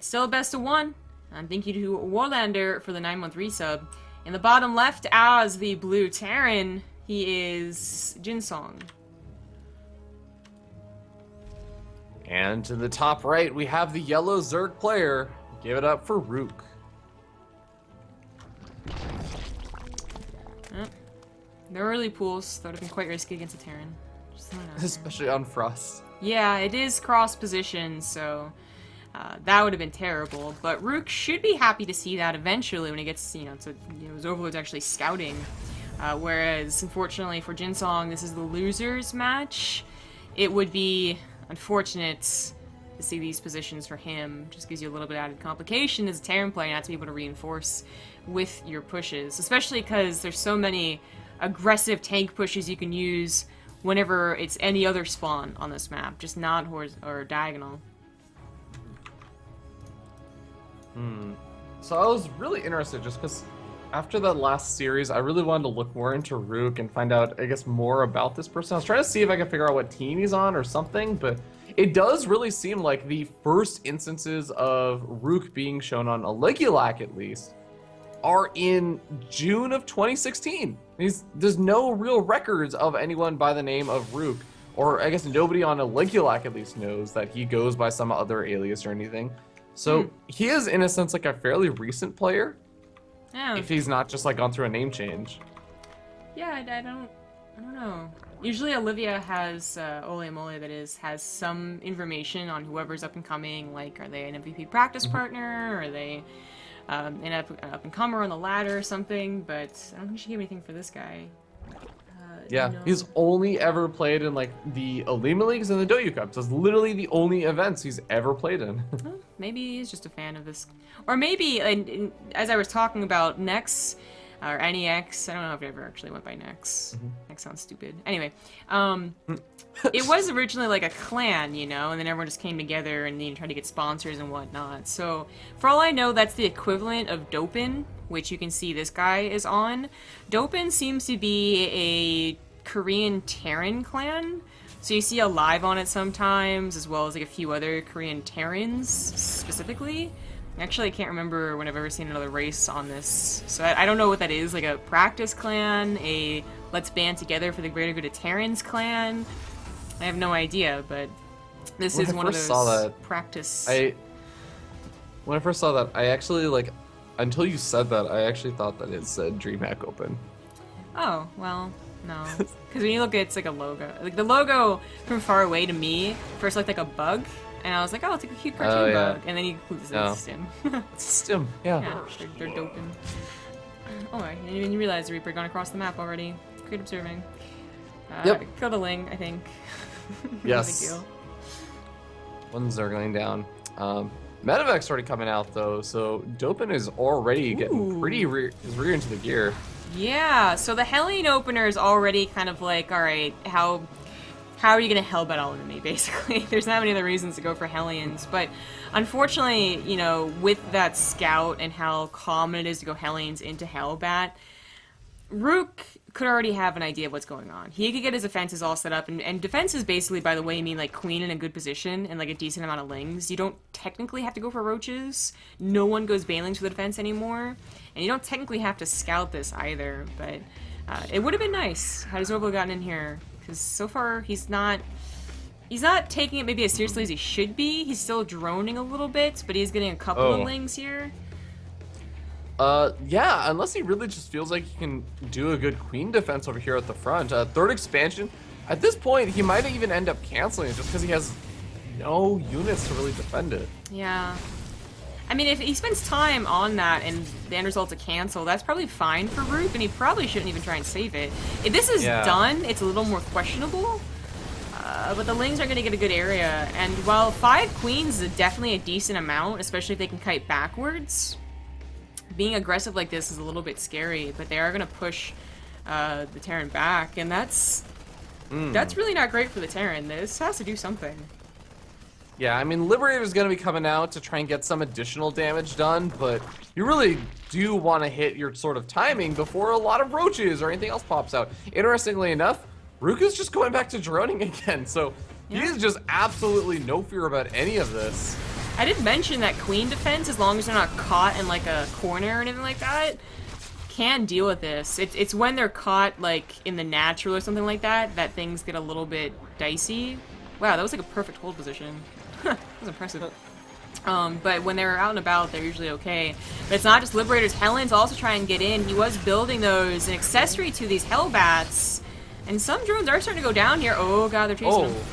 it's still a best of one. And thank you to Warlander for the 9-month resub. In the bottom left, as the blue Terran, he is Seong. And in the top right, we have the yellow Zerg player. Give it up for Ruke. The early pools, that would have been quite risky against a Terran. Especially on Frost. Yeah, it is cross position, so that would have been terrible. But Ruke should be happy to see that eventually when he gets, his Overlord's actually scouting. Whereas, unfortunately for Seong, this is the losers match. It would be unfortunate to see these positions for him. Just gives you a little bit added complication as a Terran player not to be able to reinforce with your pushes. Especially because there's so many aggressive tank pushes you can use whenever it's any other spawn on this map, just not or diagonal. So I was really interested just because after that last series, I really wanted to look more into Ruke and find out, I guess, more about this person. I was trying to see if I could figure out what team he's on or something, but it does really seem like the first instances of Ruke being shown on OlimoLeague, at least, are in June of 2016. There's no real records of anyone by the name of Ruke, or I guess nobody on OlimoLeague at least knows that he goes by some other alias or anything. So he is, in a sense, like a fairly recent player. Yeah. If he's not just like gone through a name change. Yeah, I don't know. Usually Olivia has, OlimoLeague that is, has some information on whoever's up and coming, like are they an MVP practice partner, or are they an up-and-comer on the ladder or something, but I don't think she gave anything for this guy. Yeah, no. he's only ever played in like the OlimoLeagues and the Doyu Cups. That's literally the only events he's ever played in. Well, maybe he's just a fan of this, or maybe, and as I was talking about Nex, or NEX, I don't know if it ever actually went by Nex. Nex sounds stupid. Anyway, it was originally like a clan, and then everyone just came together and tried to get sponsors and whatnot. So, for all I know, that's the equivalent of Dopin, which you can see this guy is on. Dopin seems to be a Korean Terran clan. So you see a live on it sometimes, as well as like a few other Korean Terrans specifically. Actually, I can't remember when I've ever seen another race on this. So I don't know what that is, like a practice clan, a let's band together for the greater good of Terrans clan. I have no idea, but this is one of those practice. When I first saw that, I actually, until you said that, I actually thought that it said DreamHack Open. Oh, well, no. Because when you look at it, it's like a logo. Like, the logo from far away to me first looked like a bug. And I was like, oh, it's like a cute cartoon bug. And then you conclude this is Stim. It's Stim, yeah. Yeah, they're doping. Oh, I didn't even realize the Reaper had gone across the map already. Great observing. Yep. Killed a Ling, I think. Yes. Big deal. One Zergling down. Medevac's already coming out, though, so Dopin is already getting pretty his rear into the gear. Yeah, so the Hellion opener is already kind of like, alright, how are you going to Hellbat all into me, basically? There's not many other reasons to go for Hellions, but unfortunately, with that scout and how common it is to go Hellions into Hellbat, Ruke could already have an idea of what's going on. He could get his defenses all set up, and defense is basically, by the way, I mean like Queen in a good position and like a decent amount of Lings. You don't technically have to go for Roaches. No one goes Banelings for the defense anymore, and you don't technically have to scout this either, but it would have been nice had Zorbo gotten in here. Because so far, he's not taking it maybe as seriously as he should be. He's still droning a little bit, but he's getting a couple of Lings here. Yeah, unless he really just feels like he can do a good Queen defense over here at the front. Third expansion, at this point, he might even end up canceling it just because he has no units to really defend it. Yeah. I mean, if he spends time on that and the end result's a cancel, that's probably fine for Ruke, and he probably shouldn't even try and save it. If this is done, it's a little more questionable, but the Lings are going to get a good area, and while 5 Queens is definitely a decent amount, especially if they can kite backwards, being aggressive like this is a little bit scary, but they are going to push the Terran back, and that's really not great for the Terran. This has to do something. Yeah, I mean, Liberator's going to be coming out to try and get some additional damage done, but you really do want to hit your sort of timing before a lot of Roaches or anything else pops out. Interestingly enough, Ruke is just going back to droning again, so he is just absolutely no fear about any of this. I did mention that queen defense, as long as they're not caught in like a corner or anything like that, can deal with this. It's when they're caught like in the natural or something like that that things get a little bit dicey. Wow, that was like a perfect hold position. That was impressive. But when they're out and about, they're usually okay. But it's not just Liberators. Hellen's also trying to get in. He was building those, an accessory to these Hellbats. And some drones are starting to go down here. Oh god, they're chasing them.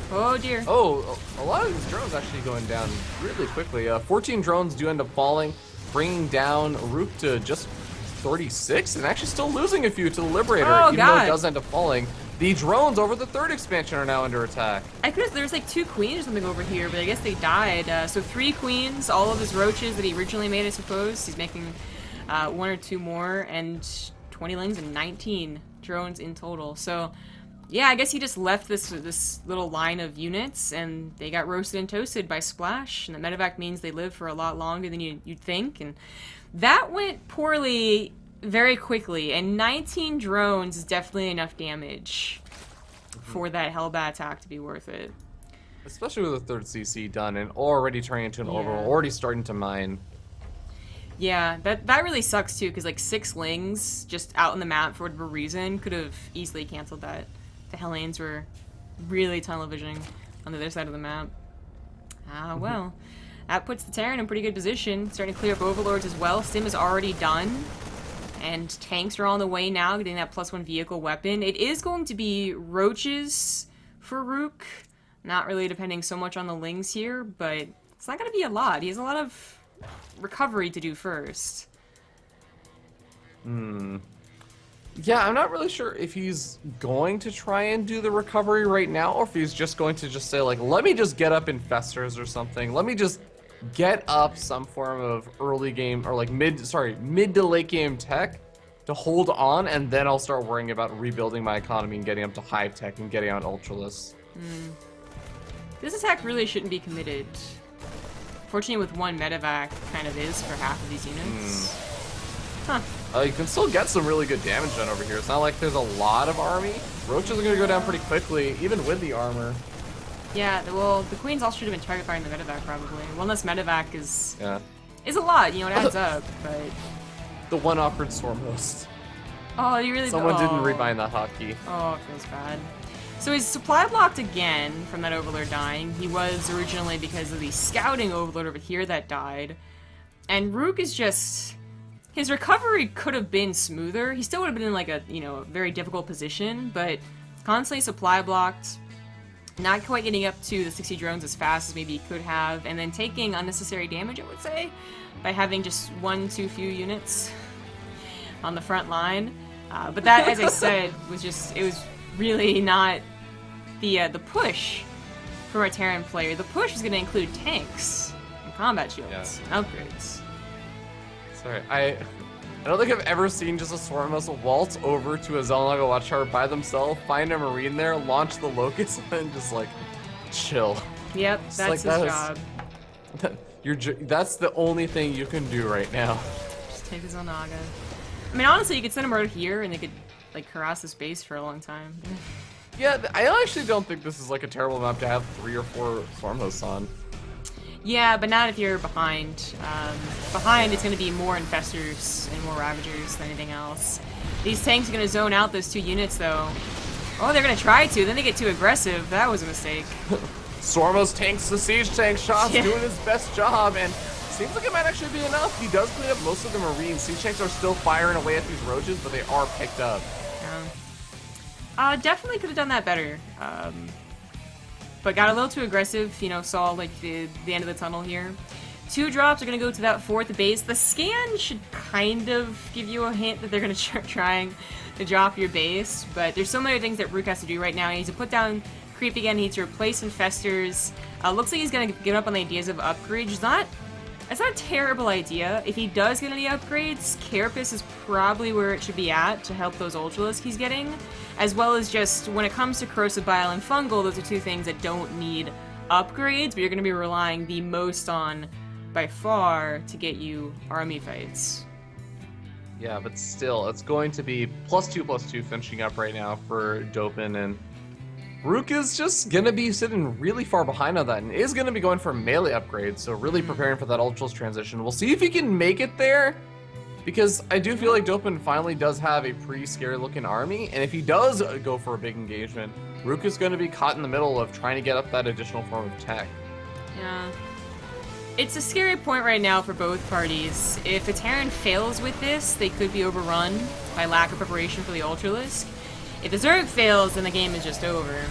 Oh dear. Oh, a lot of these drones actually going down really quickly. 14 drones do end up falling, bringing down Ruke to just 36, and actually still losing a few to the Liberator, oh, even god. though it does end up falling. The drones over the 3rd expansion are now under attack. I could have, there's like 2 queens or something over here, but I guess they died. So 3 queens, all of his roaches that he originally made, I suppose. He's making 1 or 2 more, and 20 lings and 19 drones in total. So yeah, I guess he just left this little line of units, and they got roasted and toasted by Splash. And the medevac means they live for a lot longer than you'd think, and that went poorly very quickly. And 19 drones is definitely enough damage for that Hellbat attack to be worth it. Especially with the 3rd CC done and already turning into an overall, already starting to mine. Yeah, that really sucks too, because like 6 lings just out on the map for whatever reason could have easily canceled that. The Hellenes were really tunnel visioning on the other side of the map. Well, that puts the Terran in pretty good position. Starting to clear up Overlords as well. Sim is already done. And tanks are on the way now, getting that +1 vehicle weapon. It is going to be roaches for Ruke. Not really depending so much on the lings here, but it's not going to be a lot. He has a lot of recovery to do first. Yeah, I'm not really sure if he's going to try and do the recovery right now, or if he's just going to just say, like, let me just get up infestors or something. Let me just get up some form of early game, or like mid to late game tech to hold on, and then I'll start worrying about rebuilding my economy and getting up to high tech and getting out Ultralisk. This attack really shouldn't be committed. Fortunately, with 1 medevac, kind of is for half of these units. You can still get some really good damage done over here. It's not like there's a lot of army. Roaches are going to go down pretty quickly, even with the armor. Yeah, well, the queens all should have been target firing the medevac probably. One less medevac is a lot, you know, it adds up, but... The one awkward storm host. Oh, you really... Someone didn't rebind that hotkey. Oh, it feels bad. So he's supply blocked again from that Overlord dying. He was originally because of the scouting Overlord over here that died. And Ruke is just... His recovery could have been smoother. He still would have been in like a, you know, a very difficult position, but constantly supply blocked, not quite getting up to the 60 drones as fast as maybe he could have, and then taking unnecessary damage, I would say, by having just 1 too few units on the front line. But that, as I said, was just, it was really not the push for a Terran player. The push was going to include tanks and combat shields and upgrades. Sorry, I don't think I've ever seen just a Storm Host waltz over to a Xel'Naga Watchtower by themselves, find a Marine there, launch the Locust, and just like chill. Yep, that's like, his job. That's the only thing you can do right now. Just take his Xel'Naga. I mean, honestly, you could send him right here, and they could like harass his base for a long time. Yeah, I actually don't think this is like a terrible map to have 3 or 4 Storm Hosts on. Yeah, but not if you're behind. Behind, it's going to be more Infestors and more Ravagers than anything else. These tanks are going to zone out those 2 units, though. Oh, they're going to try to. Then they get too aggressive. That was a mistake. Stormos tanks the siege tank shots, doing his best job, and seems like it might actually be enough. He does clean up most of the Marines. Siege tanks are still firing away at these roaches, but they are picked up. Definitely could have done that better. But got a little too aggressive, you know, saw like the end of the tunnel here. 2 drops are going to go to that 4th base. The scan should kind of give you a hint that they're going to start trying to drop your base, but there's so many things that Ruke has to do right now. He needs to put down creep again, he needs to replace Infestors. Looks like he's going to give up on the ideas of upgrades. It's not a terrible idea. If he does get any upgrades, Carapace is probably where it should be at to help those Ultralisk he's getting, as well as just when it comes to Corrosive Bile and Fungal, those are 2 things that don't need upgrades, but you're going to be relying the most on, by far, to get you army fights. Yeah, but still, it's going to be +2/+2 finishing up right now for Dopin, and Ruke is just gonna be sitting really far behind on that and is gonna be going for melee upgrades, so really preparing for that Ultras transition. We'll see if he can make it there, because I do feel like Dopin finally does have a pretty scary looking army, and if he does go for a big engagement, Ruke is gonna be caught in the middle of trying to get up that additional form of tech. Yeah. It's a scary point right now for both parties. If a Terran fails with this, they could be overrun by lack of preparation for the Ultralisk. If the Zerg fails, then the game is just over.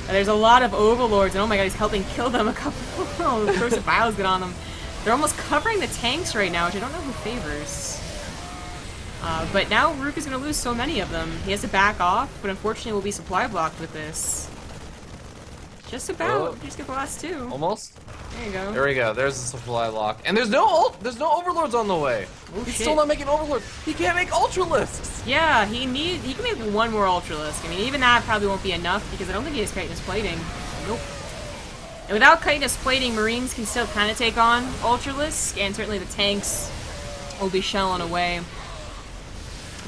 There's a lot of Overlords, and oh my god, he's helping kill them a couple. The Corsair Vials get on them. They're almost covering the tanks right now, which I don't know who favors. But now Ruke is going to lose so many of them. He has to back off, but unfortunately will be supply blocked with this. Just about. Just get the last two. Almost. There you go. There we go. There's the supply lock. And there's no Overlords on the way. Oh, He's shit. still not making Overlords. He can't make Ultralisks. Yeah, he can make one more Ultralisk. I mean, even that probably won't be enough because I don't think he has chitinous plating. Nope. And without chitinous plating, Marines can still kind of take on Ultralisk, and certainly the tanks will be shelling away.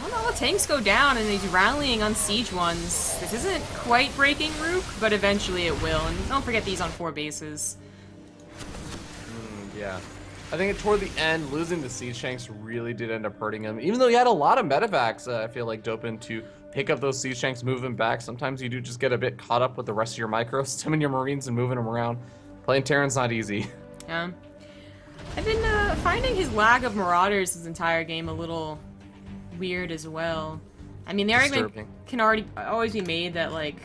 Well, no, the tanks go down, and he's rallying on siege ones. This isn't quite breaking Ruke, but eventually it will. And don't forget these on 4 bases. Yeah. I think toward the end, losing the siege tanks really did end up hurting him. Even though he had a lot of medevacs, I feel like Dopin to pick up those siege tanks, move them back. Sometimes you do just get a bit caught up with the rest of your micros, stimming your Marines and moving them around. Playing Terran's not easy. Yeah. I've been finding his lag of Marauders this entire game a little weird as well. I mean, the argument can always be made that, like,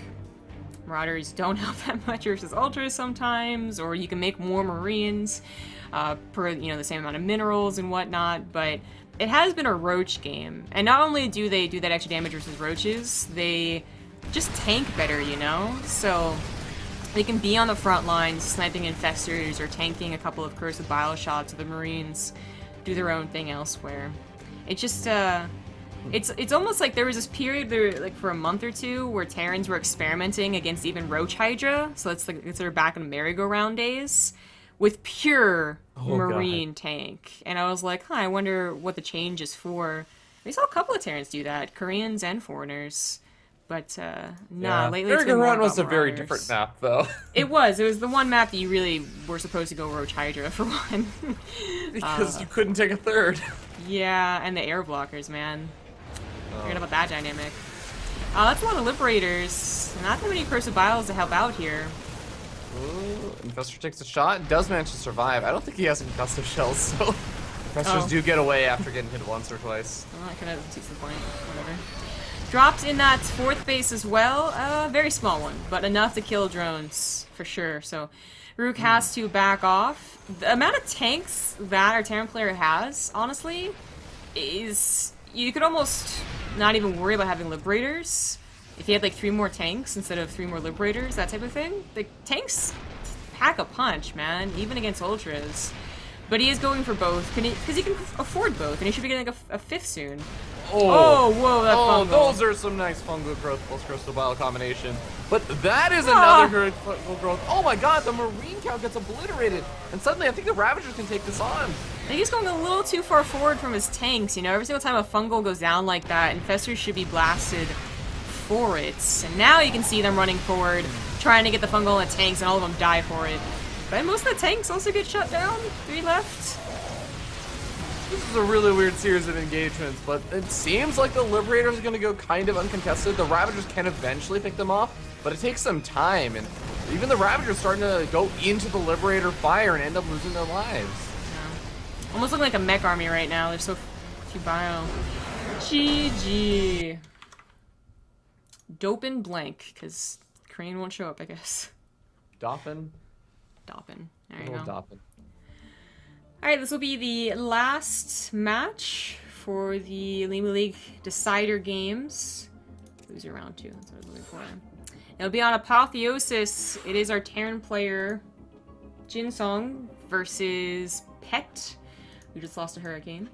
Marauders don't help that much versus Ultras sometimes, or you can make more Marines per, you know, the same amount of minerals and whatnot, but it has been a Roach game. And not only do they do that extra damage versus Roaches, they just tank better, you know? So they can be on the front lines, sniping infestors or tanking a couple of Curse of Bile shots of the Marines, do their own thing elsewhere. It just, it's almost like there was this period there, like for a month or two, where Terrans were experimenting against even Roach Hydra, so it's like it's sort of back in merry-go-round days, with pure Marine tank. And I was like, huh, I wonder what the change is for. We saw a couple of Terrans do that, Koreans and foreigners. But, nah, lately it's been more Merry-Go-Round was a about very Marauders. different map, though. It was the one map that you really were supposed to go Roach Hydra for one. Because you couldn't take a third. Yeah, and the air blockers, man. Forget about that dynamic. That's a lot of Liberators. Not that many Curse of Biles to help out here. Ooh, Infestor takes a shot, does manage to survive. I don't think he has concussive shells, so Infestors do get away after getting hit once or twice. Well, that kind of takes the point. Whatever. Dropped in that 4th base as well. Very small one, but enough to kill drones, for sure. So Ruke has to back off. The amount of tanks that our Terran player has, honestly, is... You could almost not even worry about having Liberators. If he had like 3 more tanks instead of 3 more Liberators, that type of thing. The tanks pack a punch, man, even against Ultras. But he is going for both, because he can afford both, and he should be getting like a 5th soon. Oh, whoa, that fungal. Those are some nice fungal growth plus crystal bile combination. But that is another fungal growth. Oh my god, the Marine count gets obliterated. And suddenly I think the Ravagers can take this on. I think he's going a little too far forward from his tanks, you know? Every single time a fungal goes down like that, Infestors should be blasted for it. And now you can see them running forward, trying to get the fungal in the tanks, and all of them die for it. But most of the tanks also get shut down. 3 left. This is a really weird series of engagements, but it seems like the Liberators are going to go kind of uncontested. The Ravagers can eventually pick them off, but it takes some time, and even the Ravagers starting to go into the Liberator fire and end up losing their lives. Yeah. Almost looking like a mech army right now. There's so few bio. GG. Dopin blank, because Crane won't show up, I guess. Doppin? Doppin. There you go. Doppin. Alright, this will be the last match for the OlimoLeague Decider games. Loser round 2, that's what I was looking for. It'll be on Apotheosis. It is our Terran player, Seong versus Pet, who just lost a Hurricane.